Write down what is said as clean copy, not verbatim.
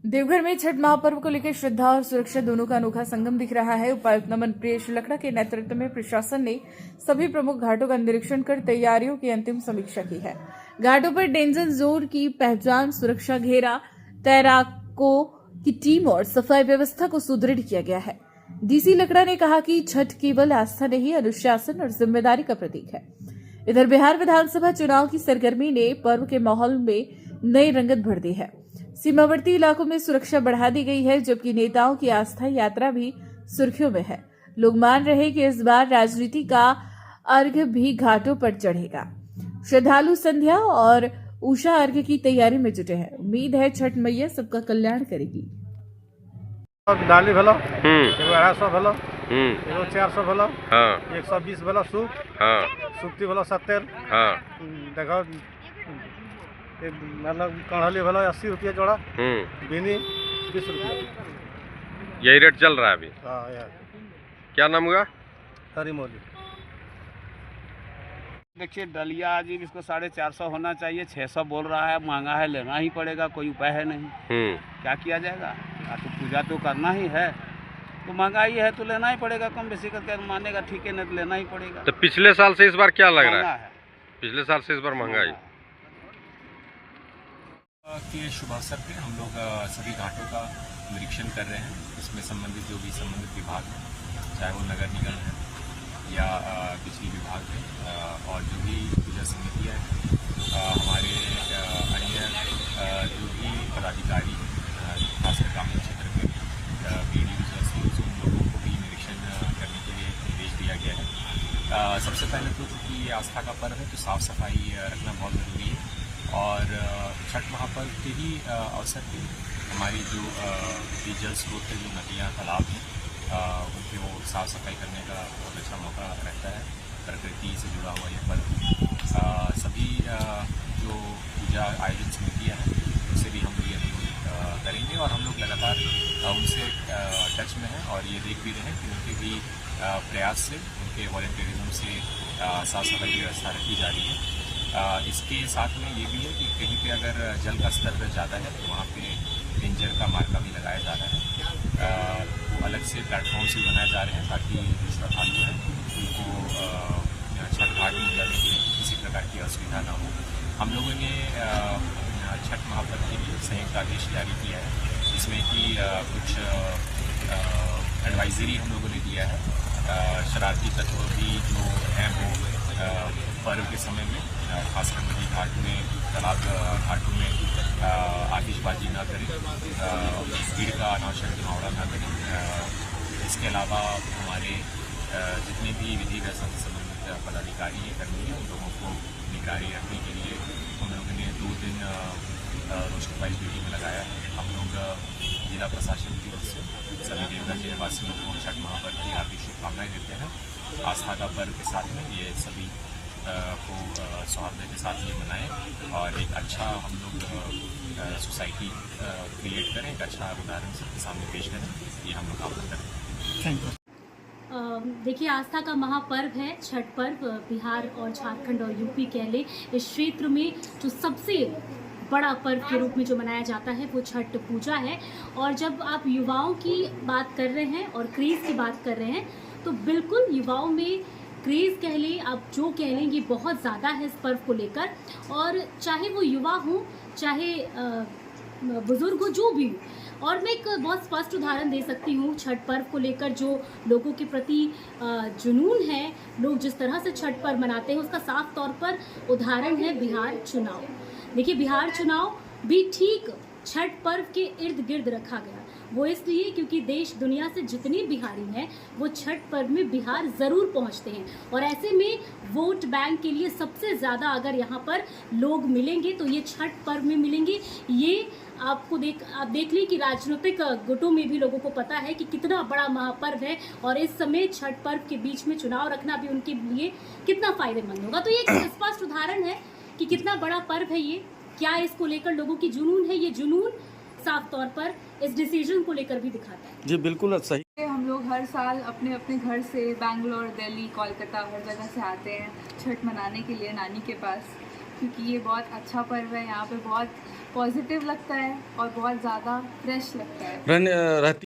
देवघर में छठ महापर्व को लेकर श्रद्धा और सुरक्षा दोनों का अनोखा संगम दिख रहा है। उपायुक्त नमन प्रियेश लकड़ा के नेतृत्व में प्रशासन ने सभी प्रमुख घाटों का निरीक्षण कर तैयारियों की अंतिम समीक्षा की है। घाटों पर डेंजर जोन की पहचान, सुरक्षा घेरा, तैराकों की टीम और सफाई व्यवस्था को सुदृढ़ किया गया है। डीसी लकड़ा ने कहा कि छठ केवल आस्था नहीं, अनुशासन और जिम्मेदारी का प्रतीक है। इधर बिहार विधानसभा चुनाव की सरगर्मी ने पर्व के माहौल में नई रंगत भर दी है। सीमावर्ती इलाकों में सुरक्षा बढ़ा दी गई है, जबकि नेताओं की आस्था यात्रा भी सुर्खियों में है। लोग मान रहे कि इस बार राजनीति का अर्घ भी घाटों पर चढ़ेगा। श्रद्धालु संध्या और उषा अर्घ की तैयारी में जुटे हैं। उम्मीद है छठ मैया सबका कल्याण करेगी। डाली भेलो, 250 भेलो, 400 भेलो, 120 भेलो सूप, सुक्ति भेलो 70, देखो मतलब कढ़ली भेलो 80 रुपया जोड़ा, बीनी 20 रुपया। यही रेट चल रहा है अभी? हाँ यार। क्या नाम हुआ? हरी मौली। देखिए डलिया जी इसको 450 होना चाहिए, 600 बोल रहा है, महंगा है, लेना ही पड़ेगा, कोई उपाय है नहीं। क्या किया जाएगा? तो पूजा तो करना ही है, तो महंगाई है तो लेना ही पड़ेगा, कम बेसी करके मानेगा, ठीक है, नहीं तो लेना ही पड़ेगा। तो पिछले साल से इस बार क्या लग रहा है? पिछले साल से इस बार महंगाई के शुभ अवसर पे हम लोग सभी घाटों का निरीक्षण कर रहे हैं। इसमें संबंधित जो भी संबंधित विभाग हैं, चाहे वो नगर निगम है या बिजली विभाग है, और जो भी पूजा समितियाँ हैं, हमारे अन्य जो भी पदाधिकारी खासकर ग्रामीण क्षेत्र में BDO जैसे उन लोगों को भी निरीक्षण करने के लिए निर्देश दिया गया है। सबसे पहले तो चूँकि ये आस्था का पर्व है तो साफ़ सफाई रखना बहुत ज़रूरी है, और छठ महापर्व के ही अवसर पे हमारी जो जल स्रोत है, जो नदियाँ तालाब हैं, उनके वो साफ़ सफाई करने का बहुत अच्छा मौका रहता है। प्रकृति से जुड़ा हुआ ये पर्व सभी जो पूजा आयोजन समितियाँ हैं उनसे भी हम ये अनुरोध करेंगे, और हम लोग लगातार उनसे टच में हैं और ये देख भी रहे हैं कि उनके भी प्रयास से, उनके वॉलंटियरिज्म से साफ़ सफाई की व्यवस्था रखी जा रही है। इसके साथ में ये भी है कि कहीं पे अगर जल का स्तर ज़्यादा है तो वहाँ पे डेंजर का मार्का भी लगाया जा रहा है। वो अलग से प्लेटफॉर्म्स भी बनाए जा रहे हैं ताकि जो श्रद्धालु हैं उनको छठ घाट में जाने के लिए किसी प्रकार की असुविधा ना हो। हम लोगों ने छठ महापर्व के लिए संयुक्त आदेश जारी किया है, जिसमें कि कुछ एडवाइजरी हम लोगों ने दिया है। शरारती तत्व भी जो हैं वो पर्व के समय में खासकर नदी घाट में, तालाब घाटों में आतिशबाजी ना करें, भीड़ का अनावश्यक जमावड़ा ना करें। इसके अलावा हमारे जितने भी विधि व्यवस्था से संबंधित पदाधिकारी हैं, कर्मी हैं, उन लोगों को निगरानी रखने के लिए हम लोगों ने 2 दिन रोस्टर वाइज ड्यूटी में लगाया है। हम लोग जिला प्रशासन की ओर से सभी देवघर के निवासियों को छठ महापर्व की हार्दिक शुभकामनाएं देते हैं। आस्था का पर्व के साथ में ये सभी को सौहार्द के साथ ये मनाएं और एक अच्छा हम लोग सोसाइटी क्रिएट करें, एक अच्छा उदाहरण सबके सामने पेश करें, ये हम लोग कामना करें। Thank you. देखिए, आस्था का महापर्व है छठ पर्व। बिहार और झारखंड और यूपी कह ले, इस क्षेत्र में जो सबसे बड़ा पर्व के रूप में जो मनाया जाता है वो छठ पूजा है। और जब आप युवाओं की बात कर रहे हैं और क्रेज़ की बात कर रहे हैं, तो बिल्कुल युवाओं में क्रेज़ कह लें, आप जो कह लें, ये बहुत ज़्यादा है इस पर्व को लेकर। और चाहे वो युवा हों, चाहे बुज़ुर्ग हो, जो भी हो। और मैं एक बहुत स्पष्ट उदाहरण दे सकती हूँ छठ पर्व को लेकर। जो लोगों के प्रति जुनून है, लोग जिस तरह से छठ पर्व मनाते हैं, उसका साफ तौर पर उदाहरण है बिहार चुनाव। देखिए, बिहार चुनाव भी ठीक छठ पर्व के इर्द गिर्द रखा गया। वो इसलिए क्योंकि देश दुनिया से जितने बिहारी हैं वो छठ पर्व में बिहार ज़रूर पहुंचते हैं, और ऐसे में वोट बैंक के लिए सबसे ज़्यादा अगर यहाँ पर लोग मिलेंगे तो ये छठ पर्व में मिलेंगे। ये आप देख ली कि राजनीतिक गुटों में भी लोगों को पता है कि कितना बड़ा महापर्व है, और इस समय छठ पर्व के बीच में चुनाव रखना भी उनके लिए कितना फ़ायदेमंद होगा। तो ये एक स्पष्ट उदाहरण है कि कितना बड़ा पर्व है ये, क्या इसको लेकर लोगों की जुनून है। ये जुनून साफ तौर पर इस डिसीजन को लेकर भी दिखाता है। जी बिल्कुल सही। हम लोग हर साल अपने अपने घर से बैंगलोर, दिल्ली, कोलकाता हर जगह से आते हैं छठ मनाने के लिए नानी के पास। क्योंकि ये बहुत अच्छा पर्व है। यहाँ पे बहुत पॉजिटिव लगता है और बहुत ज़्यादा फ्रेश लगता है। रहती